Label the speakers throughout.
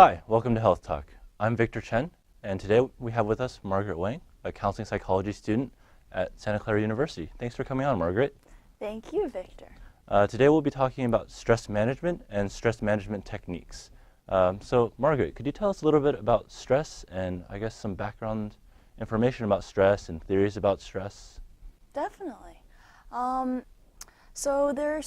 Speaker 1: Hi, welcome to Health Talk. I'm Victor Chen, and today we have with us Margaret Wang, a counseling psychology student at Santa Clara University. Thanks for coming on, Margaret.
Speaker 2: Thank you, Victor.
Speaker 1: Today we'll be talking about stress management and stress management techniques. So, Margaret, could you tell us a little bit about stress and I guess some background information about stress and theories about stress?
Speaker 2: Definitely. So there are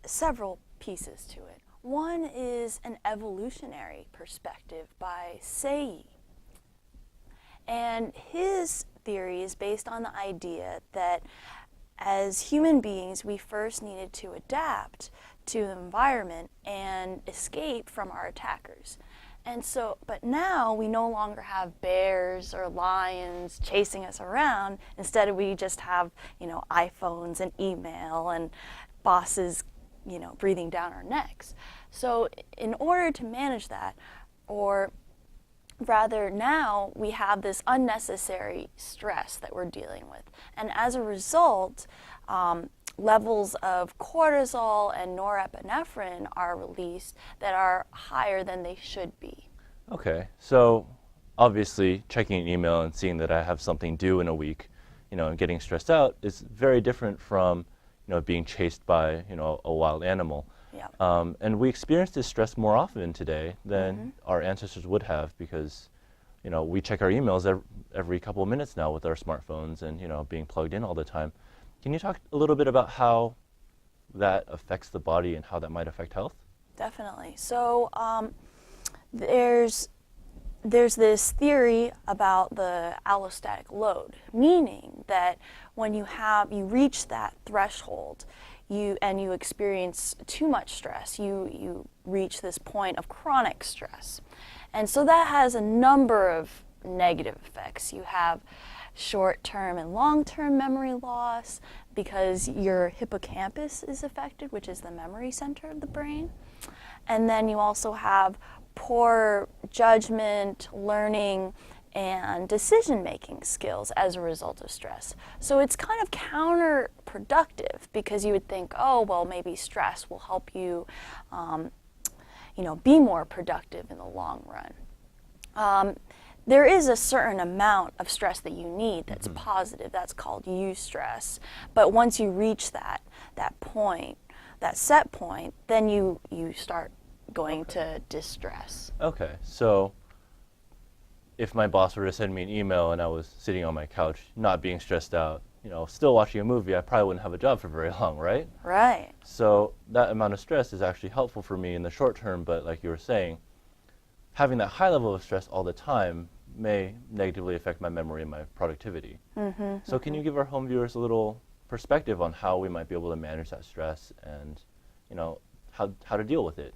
Speaker 2: several pieces to it. One is an evolutionary perspective by Sei. And his theory is based on the idea that as human beings, we first needed to adapt to the environment and escape from our attackers. And so, but now we no longer have bears or lions chasing us around. Instead, we just have, iPhones and email and bosses, breathing down our necks. So in order to manage that, or rather now we have this unnecessary stress that we're dealing with. And as a result, levels of cortisol and norepinephrine are released that are higher than they should be.
Speaker 1: Okay, so obviously checking an email and seeing that I have something due in a week, and getting stressed out is very different from, being chased by, a wild animal.
Speaker 2: Yeah.
Speaker 1: And we experience this stress more often today than our ancestors would have because, we check our emails every couple of minutes now with our smartphones and, being plugged in all the time. Can you talk a little bit about how that affects the body and how that might affect health?
Speaker 2: Definitely. So there's this theory about the allostatic load, meaning that when you reach that threshold, you experience too much stress, you reach this point of chronic stress. And so that has a number of negative effects. You have short-term and long-term memory loss because your hippocampus is affected, which is the memory center of the brain. And then you also have poor judgment, learning, and decision-making skills as a result of stress. So it's kind of counterproductive because you would think, oh, well, maybe stress will help you, be more productive in the long run. There is a certain amount of stress that you need that's positive. That's called eustress. But once you reach that point, that set point, then you start going to distress.
Speaker 1: Okay, so if my boss were to send me an email and I was sitting on my couch, not being stressed out, still watching a movie, I probably wouldn't have a job for very long, right?
Speaker 2: Right.
Speaker 1: So that amount of stress is actually helpful for me in the short term, but like you were saying, having that high level of stress all the time may negatively affect my memory and my productivity. So can you give our home viewers a little perspective on how we might be able to manage that stress and, how to deal with it?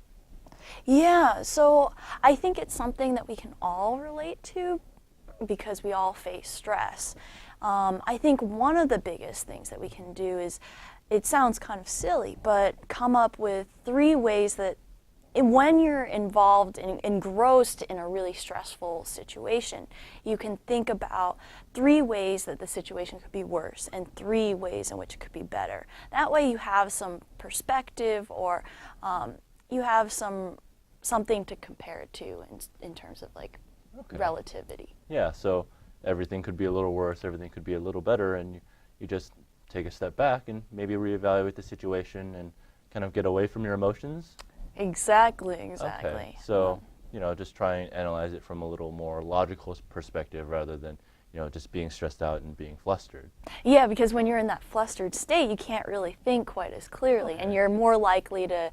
Speaker 2: Yeah, so I think it's something that we can all relate to because we all face stress. I think one of the biggest things that we can do is, it sounds kind of silly, but come up with 3 ways that when you're involved and engrossed in a really stressful situation, you can think about 3 ways that the situation could be worse and 3 ways in which it could be better. That way you have some perspective, or you have something to compare it to in terms of relativity.
Speaker 1: Yeah, so everything could be a little worse, everything could be a little better, and you just take a step back and maybe reevaluate the situation and kind of get away from your emotions.
Speaker 2: Exactly.
Speaker 1: Okay, so just try and analyze it from a little more logical perspective rather than just being stressed out and being flustered.
Speaker 2: Yeah, because when you're in that flustered state, you can't really think quite as clearly, and you're more likely to,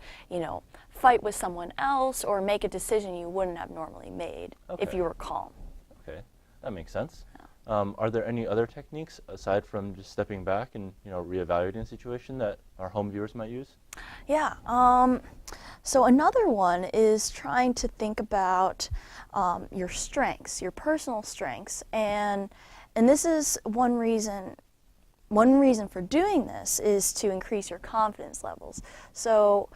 Speaker 2: fight with someone else or make a decision you wouldn't have normally made if you were calm.
Speaker 1: Okay, that makes sense. Are there any other techniques aside from just stepping back and reevaluating the situation that our home viewers might use?
Speaker 2: Yeah. So another one is trying to think about your strengths, your personal strengths, and this is one reason for doing this is to increase your confidence levels. So,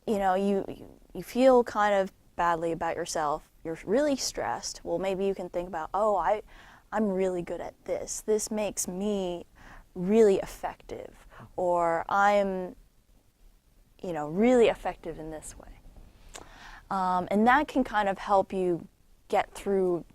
Speaker 2: you feel kind of badly about yourself. You're really stressed. Well, maybe you can think about, oh, I'm really good at this. This makes me really effective, or I'm, really effective in this way. And that can kind of help you get through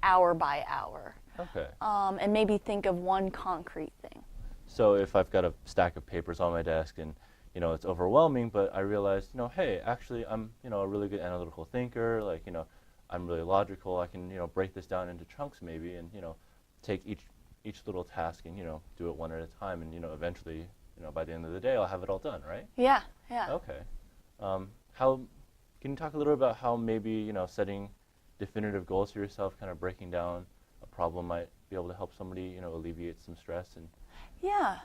Speaker 2: hour by hour.
Speaker 1: Okay.
Speaker 2: And maybe think of one concrete thing.
Speaker 1: So if I've got a stack of papers on my desk and, you know, it's overwhelming, but I realize, you know, hey, actually I'm, you know, a really good analytical thinker, like, you know, I'm really logical, I can, you know, break this down into chunks maybe and, you know, take each little task and, you know, do it one at a time and, you know, eventually, you know, by the end of the day I'll have it all done, right?
Speaker 2: Yeah, yeah.
Speaker 1: Okay. How, can you talk a little about how maybe, you know, setting definitive goals for yourself, kind of breaking down a problem might be able to help somebody, you know, alleviate some stress and...
Speaker 2: Yeah.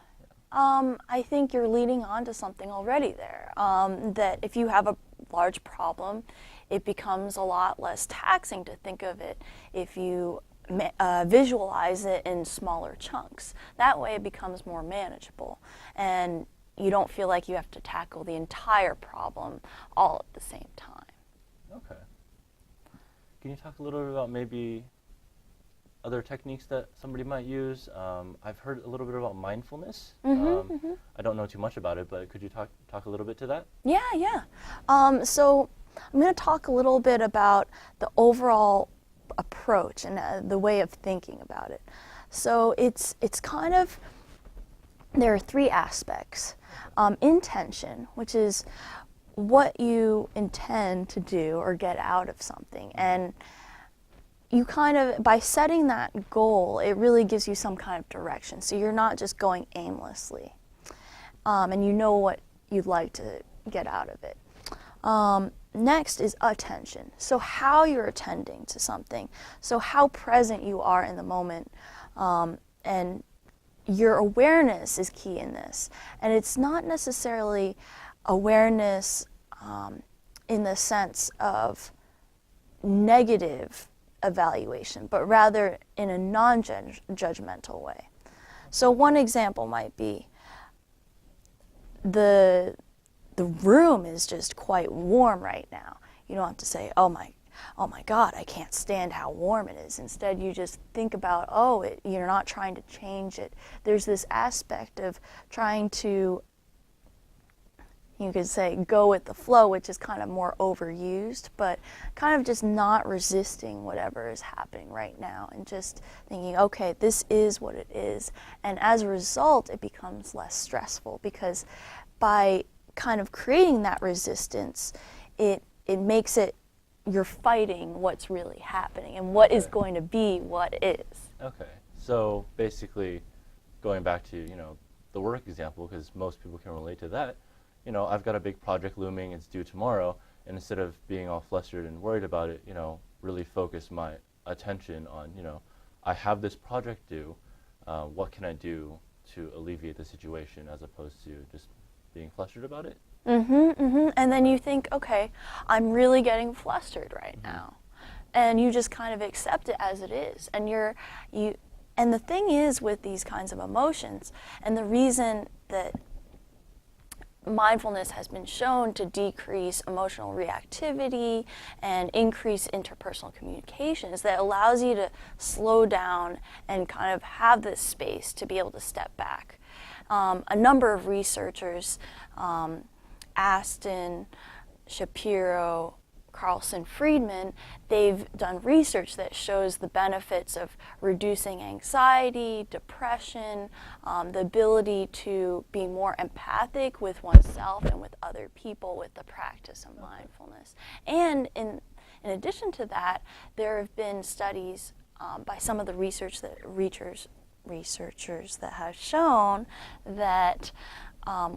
Speaker 2: I think you're leading on to something already there, that if you have a large problem, it becomes a lot less taxing to think of it if you visualize it in smaller chunks. That way it becomes more manageable, and you don't feel like you have to tackle the entire problem all at the same time.
Speaker 1: Okay. Can you talk a little bit about maybe other techniques that somebody might use? I've heard a little bit about mindfulness. I don't know too much about it, but could you talk a little bit to that?
Speaker 2: Yeah, yeah. So I'm going to talk a little bit about the overall approach and the way of thinking about it. So it's kind of, there are three aspects. Intention, which is what you intend to do or get out of something. And you kind of, by setting that goal, it really gives you some kind of direction. So you're not just going aimlessly. And you know what you'd like to get out of it. Next is attention. So how you're attending to something. So how present you are in the moment. And your awareness is key in this. And it's not necessarily awareness in the sense of negative evaluation, but rather in a non-judgmental way. So one example might be the room is just quite warm right now. You don't have to say, oh my God, I can't stand how warm it is. Instead, you just think about, you're not trying to change it. There's this aspect of trying to, you could say, go with the flow, which is kind of more overused, but kind of just not resisting whatever is happening right now and just thinking, okay, this is what it is. And as a result, it becomes less stressful, because by kind of creating that resistance, it makes it, you're fighting what's really happening and what is going to be what is.
Speaker 1: Okay. So basically, going back to, you know, the work example, because most people can relate to that, you know, I've got a big project looming, it's due tomorrow, and instead of being all flustered and worried about it, you know, really focus my attention on, you know, I have this project due, what can I do to alleviate the situation, as opposed to just being flustered about it?
Speaker 2: And then you think, okay, I'm really getting flustered right now. And you just kind of accept it as it is. And and the thing is with these kinds of emotions, and the reason that mindfulness has been shown to decrease emotional reactivity and increase interpersonal communication, is that it allows you to slow down and kind of have this space to be able to step back. A number of researchers, Aston, Shapiro, Carlson, Friedman, they've done research that shows the benefits of reducing anxiety, depression, the ability to be more empathic with oneself and with other people with the practice of mindfulness. And in addition to that, there have been studies by some of the researchers that have shown that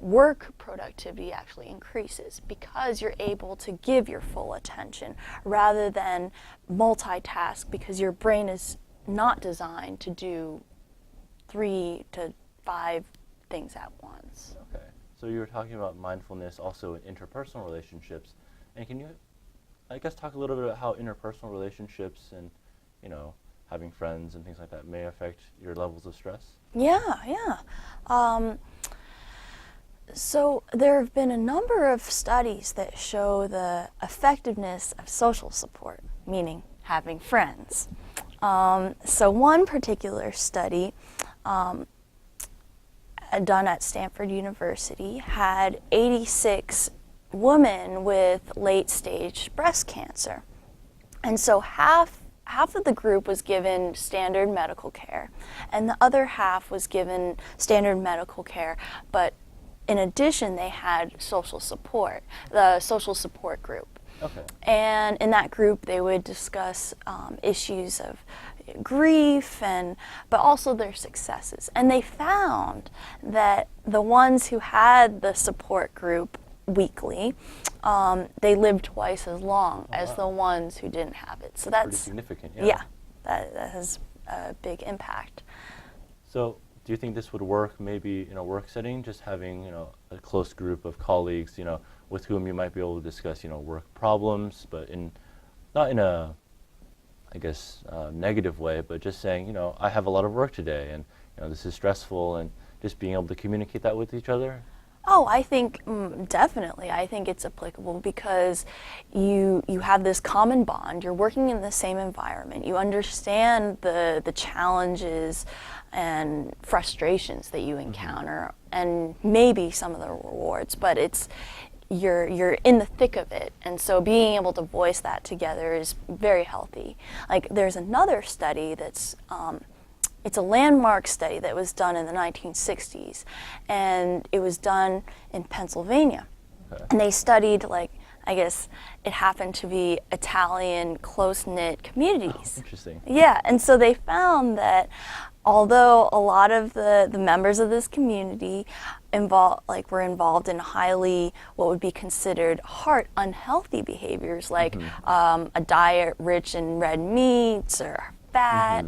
Speaker 2: work productivity actually increases because you're able to give your full attention rather than multitask, because your brain is not designed to do 3 to 5 things at once.
Speaker 1: Okay. So you were talking about mindfulness also in interpersonal relationships. And can you, I guess, talk a little bit about how interpersonal relationships and, you know, having friends and things like that may affect your levels of stress?
Speaker 2: Yeah. So there have been a number of studies that show the effectiveness of social support, meaning having friends. So one particular study done at Stanford University had 86 woman with late-stage breast cancer. And so half of the group was given standard medical care, and the other half was given standard medical care, but in addition, they had social support, the social support group.
Speaker 1: Okay.
Speaker 2: And in that group, they would discuss issues of grief, but also their successes. And they found that the ones who had the support group weekly, they lived twice as long as the ones who didn't have it. So that's
Speaker 1: pretty significant. Yeah.
Speaker 2: Yeah, that has a big impact.
Speaker 1: So, do you think this would work maybe in a work setting, just having a close group of colleagues, with whom you might be able to discuss work problems, but not in a, I guess, negative way, but just saying I have a lot of work today, and this is stressful, and just being able to communicate that with each other?
Speaker 2: Oh, I think definitely. I think it's applicable because you have this common bond. You're working in the same environment. You understand the challenges and frustrations that you encounter, and maybe some of the rewards. But you're in the thick of it, and so being able to voice that together is very healthy. Like there's another study that's. It's a landmark study that was done in the 1960s, and it was done in Pennsylvania.
Speaker 1: Okay.
Speaker 2: And they studied, I guess it happened to be Italian close-knit communities.
Speaker 1: Oh, interesting.
Speaker 2: Yeah, and so they found that although a lot of the members of this community were involved in highly what would be considered heart unhealthy behaviors, like a diet rich in red meats or fat,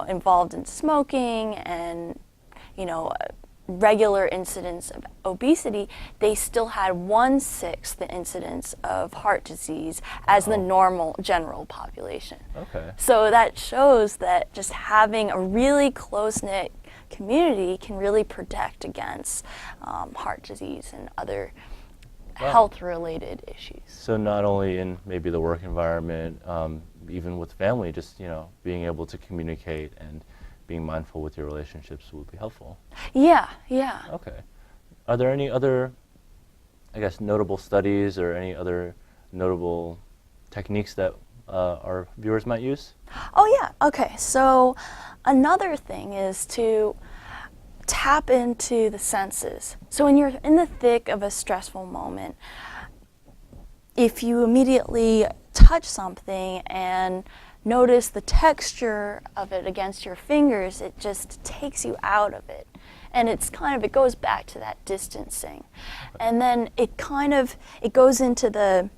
Speaker 2: involved in smoking and, regular incidents of obesity, they still had 1/6 the incidence of heart disease as the normal general population.
Speaker 1: Okay.
Speaker 2: So that shows that just having a really close-knit community can really protect against heart disease and other health-related issues.
Speaker 1: So not only in maybe the work environment, even with family, just being able to communicate and being mindful with your relationships would be helpful.
Speaker 2: Yeah.
Speaker 1: Okay. Are there any other, I guess, notable studies or any other notable techniques that our viewers might use?
Speaker 2: Oh yeah. Okay. So another thing is to tap into the senses. So when you're in the thick of a stressful moment, if you immediately touch something and notice the texture of it against your fingers, it just takes you out of it. And it goes back to that distancing. And then it goes into the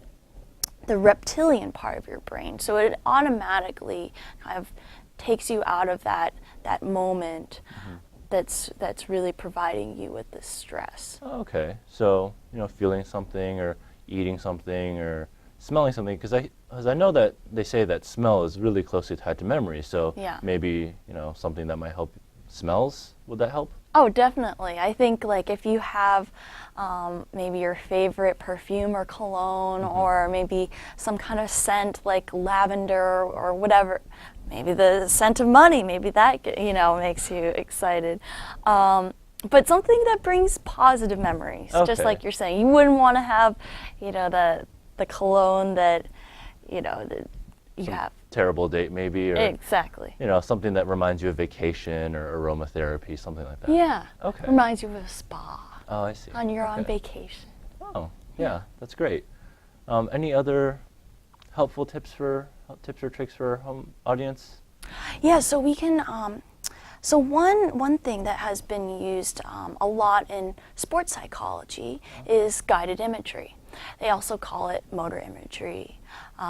Speaker 2: reptilian part of your brain. So it automatically kind of takes you out of that moment that's really providing you with the stress.
Speaker 1: Okay. So, feeling something or eating something or smelling something, because I know that they say that smell is really closely tied to memory. So maybe something that might help. Smells, would that help?
Speaker 2: Oh, definitely. I think if you have maybe your favorite perfume or cologne, or maybe some kind of scent like lavender or whatever, maybe the scent of money, maybe that makes you excited. But something that brings positive memories, just like you're saying. You wouldn't want to have the cologne that that you have.
Speaker 1: Terrible date maybe, or
Speaker 2: exactly.
Speaker 1: Something that reminds you of vacation or aromatherapy, something like that.
Speaker 2: Yeah.
Speaker 1: Okay.
Speaker 2: Reminds you of a spa.
Speaker 1: Oh, I see.
Speaker 2: You're on vacation.
Speaker 1: Oh, yeah, that's great. Any other helpful tips or tricks for our home audience?
Speaker 2: Yeah, so we can. So one thing that has been used a lot in sports psychology is guided imagery. They also call it motor imagery,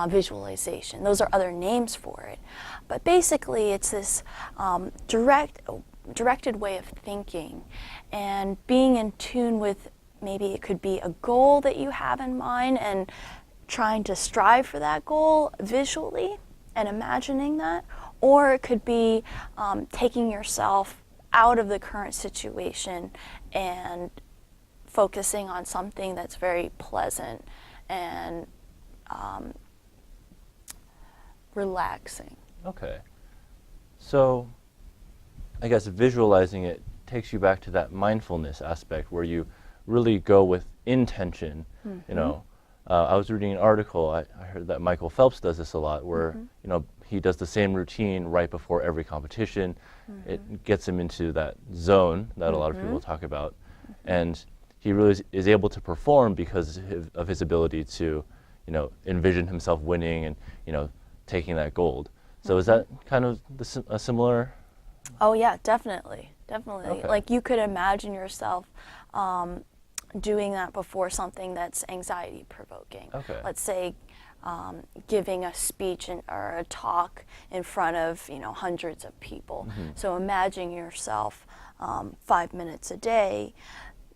Speaker 2: visualization. Those are other names for it. But basically it's this directed way of thinking and being in tune with, maybe it could be a goal that you have in mind and trying to strive for that goal visually and imagining that. Or it could be taking yourself out of the current situation and focusing on something that's very pleasant and relaxing.
Speaker 1: Okay. So I guess visualizing it takes you back to that mindfulness aspect where you really go with intention. You know, I was reading an article, I heard that Michael Phelps does this a lot, where you know, he does the same routine right before every competition. It gets him into that zone that a lot of people talk about, and he really is able to perform because of his ability to, you know, envision himself winning and, you know, taking that gold. So is that kind of a similar?
Speaker 2: Oh yeah, definitely, definitely.
Speaker 1: Okay.
Speaker 2: Like you could imagine yourself doing that before something that's anxiety provoking.
Speaker 1: Okay.
Speaker 2: Let's say giving a speech or a talk in front of, you know, hundreds of people. So imagine yourself 5 minutes a day,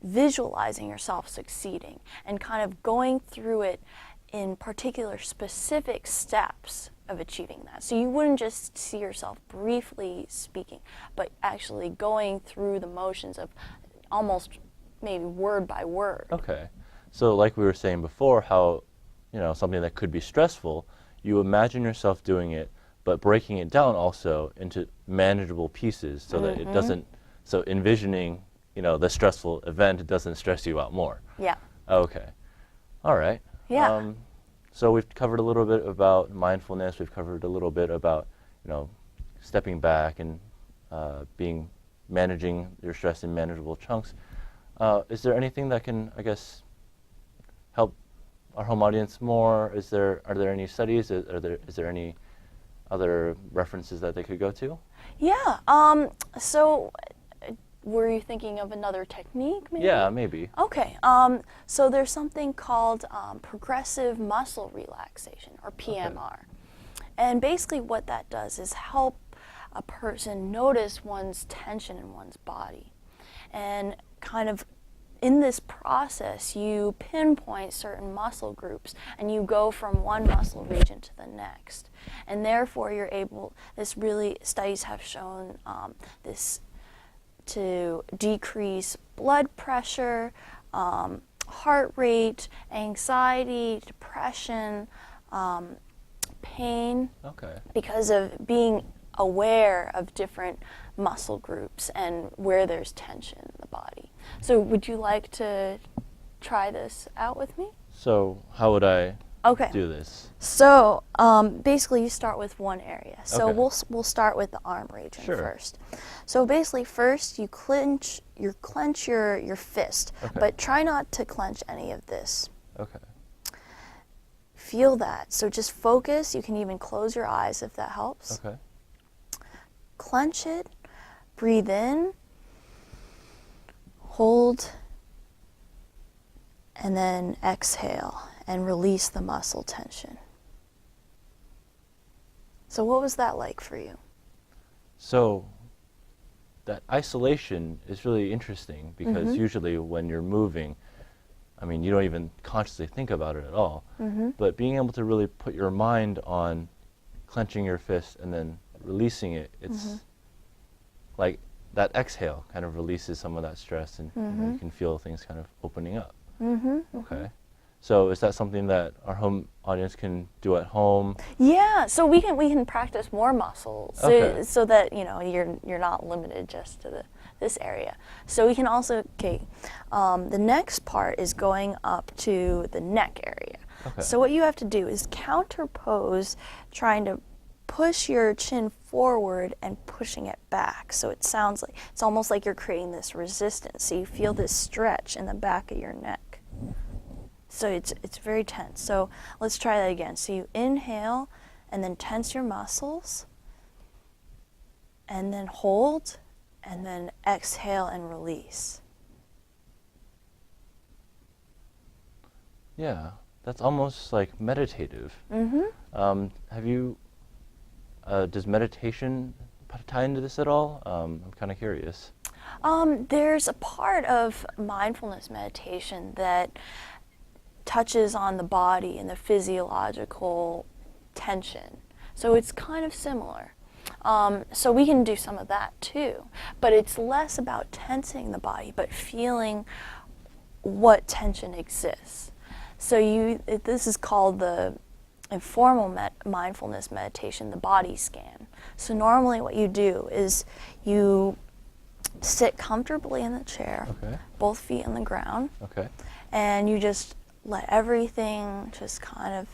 Speaker 2: visualizing yourself succeeding and kind of going through it in particular specific steps of achieving that. So you wouldn't just see yourself briefly speaking, but actually going through the motions of almost maybe word by word.
Speaker 1: Okay. So like we were saying before, how, you know, something that could be stressful, you imagine yourself doing it, but breaking it down also into manageable pieces so that it doesn't, so envisioning, you know, the stressful event doesn't stress you out more.
Speaker 2: Yeah.
Speaker 1: Okay. All right.
Speaker 2: Yeah.
Speaker 1: So we've covered a little bit about mindfulness. We've covered a little bit about, you know, stepping back and managing your stress in manageable chunks. Is there anything that can, I guess, help our home audience more? Are there any studies? Is there any other references that they could go to?
Speaker 2: Yeah. So were you thinking of another technique maybe?
Speaker 1: Yeah, maybe.
Speaker 2: Okay. So there's something called progressive muscle relaxation, or PMR. Okay. And basically what that does is help a person notice one's tension in one's body. And kind of in this process, you pinpoint certain muscle groups and you go from one muscle region to the next. And therefore you're able, studies have shown this to decrease blood pressure, heart rate, anxiety, depression, pain.
Speaker 1: Okay.
Speaker 2: Because of being aware of different muscle groups and where there's tension in the body. So would you like to try this out with me?
Speaker 1: So how would I do this?
Speaker 2: So basically you start with one area. So
Speaker 1: Okay.
Speaker 2: we'll start with the arm region
Speaker 1: Sure.
Speaker 2: first. So basically first you clench your fist,
Speaker 1: Okay.
Speaker 2: but try not to clench any of this.
Speaker 1: Okay.
Speaker 2: Feel that. So just focus. You can even close your eyes if that helps.
Speaker 1: Okay.
Speaker 2: Clench it, breathe in, hold, and then exhale and release the muscle tension. So what was that like for you?
Speaker 1: So that isolation is really interesting because usually when you're moving, I mean, you don't even consciously think about it at all. But being able to really put your mind on clenching your fist and then releasing it, it's like that exhale kind of releases some of that stress and you can feel things kind of opening up. Okay. So is that something that our home audience can do at home?
Speaker 2: Yeah, so we can practice more muscles so that, you know, you're not limited just to this area. So we can also, the next part is going up to the neck area.
Speaker 1: Okay.
Speaker 2: So what you have to do is counterpose, trying to push your chin forward and pushing it back. So it sounds like, it's almost like you're creating this resistance. So you feel this stretch in the back of your neck. So it's very tense. So let's try that again. So you inhale and then tense your muscles and then hold and then exhale and release.
Speaker 1: Yeah, that's almost like meditative. Have you, does meditation tie into this at all? I'm kind of curious.
Speaker 2: There's a part of mindfulness meditation that touches on the body and the physiological tension. So it's kind of similar. So we can do some of that too. But it's less about tensing the body, but feeling what tension exists. So this is called the informal mindfulness meditation, the body scan. So normally what you do is you sit comfortably in the chair,
Speaker 1: Okay.
Speaker 2: both feet on the ground,
Speaker 1: Okay.
Speaker 2: and you just let everything just kind of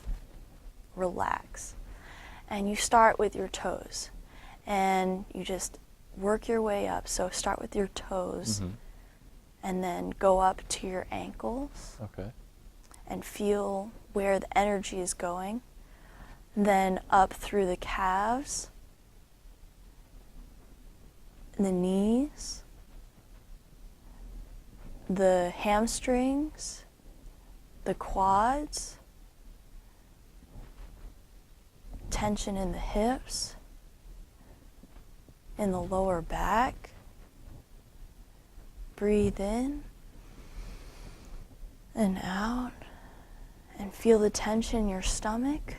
Speaker 2: relax. And you start with your toes, and you just work your way up. So start with your toes, and then go up to your ankles,
Speaker 1: Okay.
Speaker 2: and feel where the energy is going. Then up through the calves, the knees, the hamstrings, the quads, tension in the hips, in the lower back. Breathe in and out, and feel the tension in your stomach,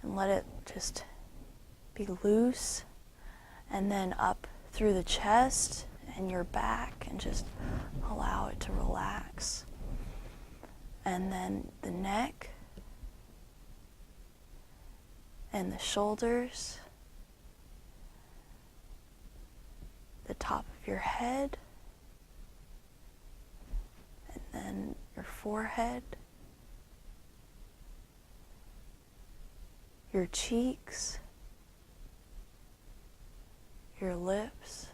Speaker 2: and let it just be loose. And then up through the chest and your back, and just allow it to relax. And then the neck and the shoulders, the top of your head, and then your forehead, your cheeks, your lips,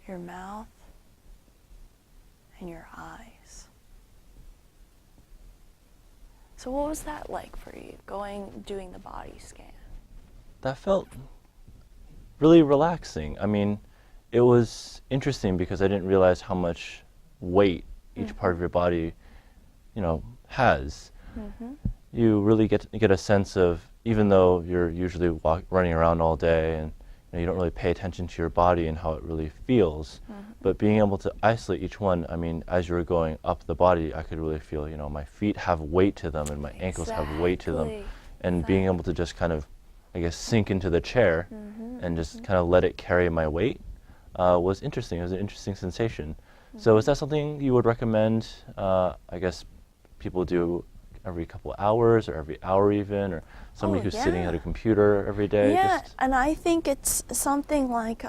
Speaker 2: your mouth, and your eyes. So what was that like for you, doing the body scan?
Speaker 1: That felt really relaxing. I mean, it was interesting because I didn't realize how much weight each part of your body, has. You really get a sense of, even though you're usually running around all day and you don't really pay attention to your body and how it really feels, but being able to isolate each one, I mean, as you were going up the body, I could really feel, my feet have weight to them and my ankles have weight to them. And being able to just kind of, I guess, sink into the chair and just kind of let it carry my weight was interesting. It was an interesting sensation. So is that something you would recommend, I guess, people do every couple hours or every hour even, or somebody who's sitting at a computer every day?
Speaker 2: Yeah, and I think it's something like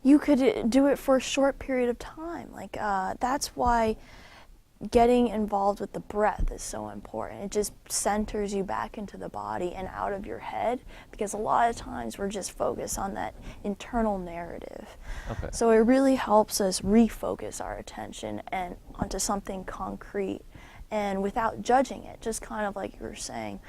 Speaker 2: you could do it for a short period of time. Like that's why getting involved with the breath is so important. It just centers you back into the body and out of your head, because a lot of times we're just focused on that internal narrative.
Speaker 1: Okay.
Speaker 2: So it really helps us refocus our attention and onto something concrete, and without judging it, just kind of like you were saying,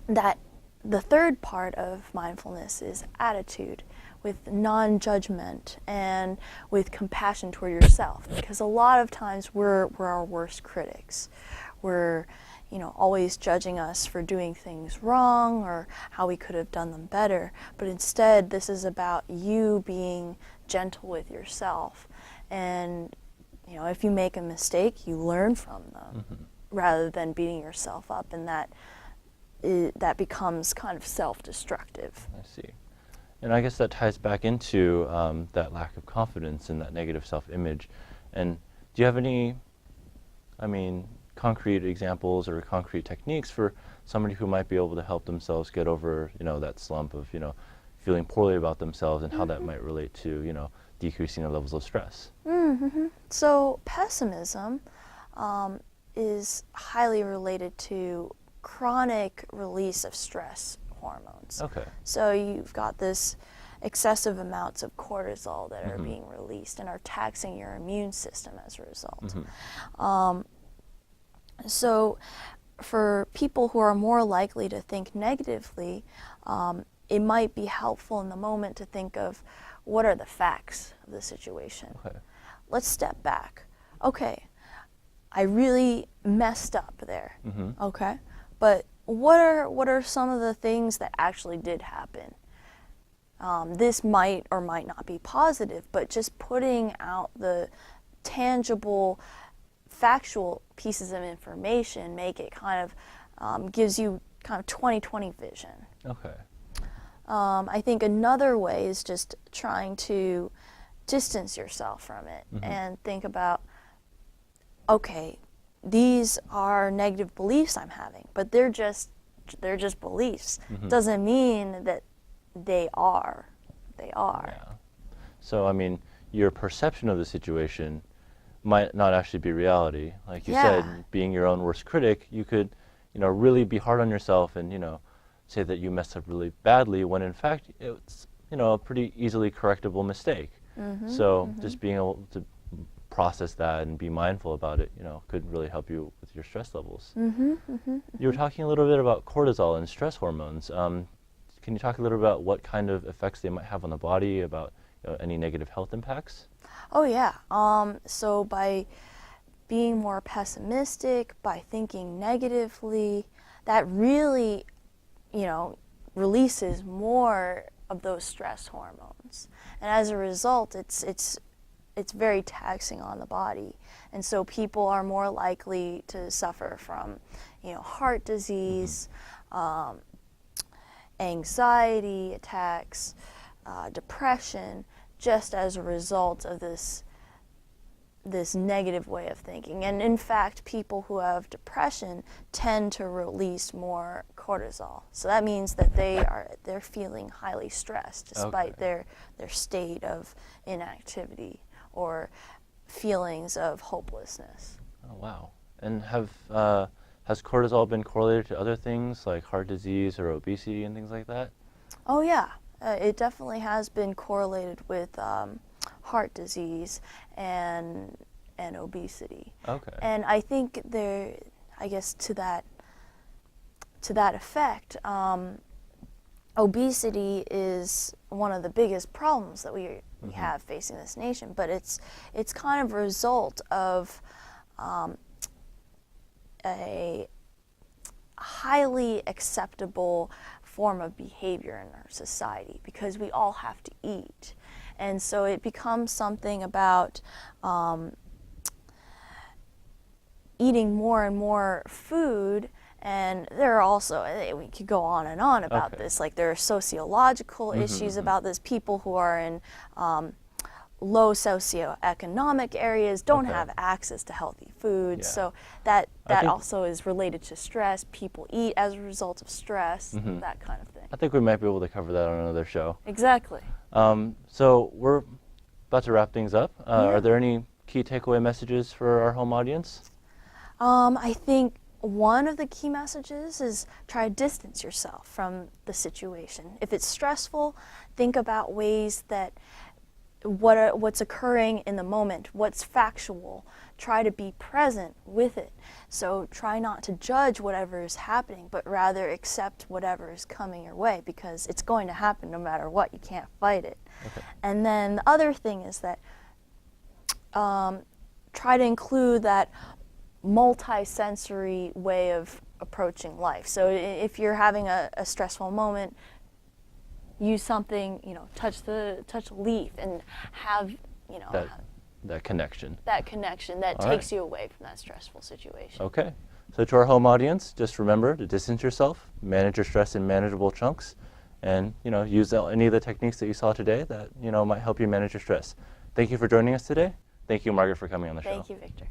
Speaker 2: that the third part of mindfulness is attitude, with non-judgment and with compassion toward yourself, because a lot of times we're our worst critics. We're always judging us for doing things wrong or how we could have done them better, but instead this is about you being gentle with yourself, and if you make a mistake, you learn from them rather than beating yourself up, and that becomes kind of self-destructive.
Speaker 1: I see. And I guess that ties back into that lack of confidence and that negative self-image. And do you have any, concrete examples or concrete techniques for somebody who might be able to help themselves get over, that slump of, feeling poorly about themselves, and how that might relate to, decreasing their levels of stress?
Speaker 2: So pessimism is highly related to chronic release of stress hormones.
Speaker 1: Okay.
Speaker 2: So you've got this excessive amounts of cortisol that are being released and are taxing your immune system as a result. So for people who are more likely to think negatively, it might be helpful in the moment to think of, what are the facts of the situation?
Speaker 1: Okay.
Speaker 2: Let's step back. Okay, I really messed up there. Okay, but what are some of the things that actually did happen? This might or might not be positive, but just putting out the tangible, factual pieces of information make it kind of gives you kind of 20/20 vision.
Speaker 1: Okay.
Speaker 2: I think another way is just trying to distance yourself from it and think about, okay, these are negative beliefs I'm having, but they're just beliefs. Doesn't mean that they are. They are.
Speaker 1: Yeah. So, I mean, your perception of the situation might not actually be reality. Like you said, being your own worst critic, you could, really be hard on yourself and, say that you messed up really badly when in fact it's, a pretty easily correctable mistake. So just being able to process that and be mindful about it, could really help you with your stress levels. You were talking a little bit about cortisol and stress hormones. Can you talk a little about what kind of effects they might have on the body, about any negative health impacts?
Speaker 2: Oh yeah. So by being more pessimistic, by thinking negatively, that really, releases more of those stress hormones. And as a result, it's very taxing on the body. And so people are more likely to suffer from, heart disease, anxiety attacks, depression, just as a result of this negative way of thinking. And in fact, people who have depression tend to release more cortisol. So that means that they're feeling highly stressed despite their state of inactivity or feelings of hopelessness.
Speaker 1: Oh, wow. And has cortisol been correlated to other things like heart disease or obesity and things like that?
Speaker 2: Oh yeah, it definitely has been correlated with heart disease and obesity.
Speaker 1: Okay.
Speaker 2: And I think I guess to that effect, obesity is one of the biggest problems that we have facing this nation. But it's kind of a result of a highly acceptable form of behavior in our society, because we all have to eat. And so it becomes something about eating more and more food. And there are also, we could go on and on about this, like there are sociological issues about this. People who are in low socioeconomic areas don't have access to healthy foods. So that also is related to stress. People eat as a result of stress, that kind of thing.
Speaker 1: I think we might be able to cover that on another show.
Speaker 2: Exactly.
Speaker 1: So we're about to wrap things up. Are there any key takeaway messages for our home audience?
Speaker 2: I think one of the key messages is try to distance yourself from the situation. If it's stressful, think about ways that what's occurring in the moment, what's factual. Try to be present with it. So try not to judge whatever is happening, but rather accept whatever is coming your way, because it's going to happen no matter what. You can't fight it. And then the other thing is that try to include that multi-sensory way of approaching life. So if you're having a stressful moment, use something, touch a leaf and have,
Speaker 1: that connection.
Speaker 2: That connection that takes you away from that stressful situation.
Speaker 1: Okay. So to our home audience, just remember to distance yourself, manage your stress in manageable chunks, and use any of the techniques that you saw today that might help you manage your stress. Thank you for joining us today. Thank you, Margaret, for coming on the show.
Speaker 2: Thank you, Victor.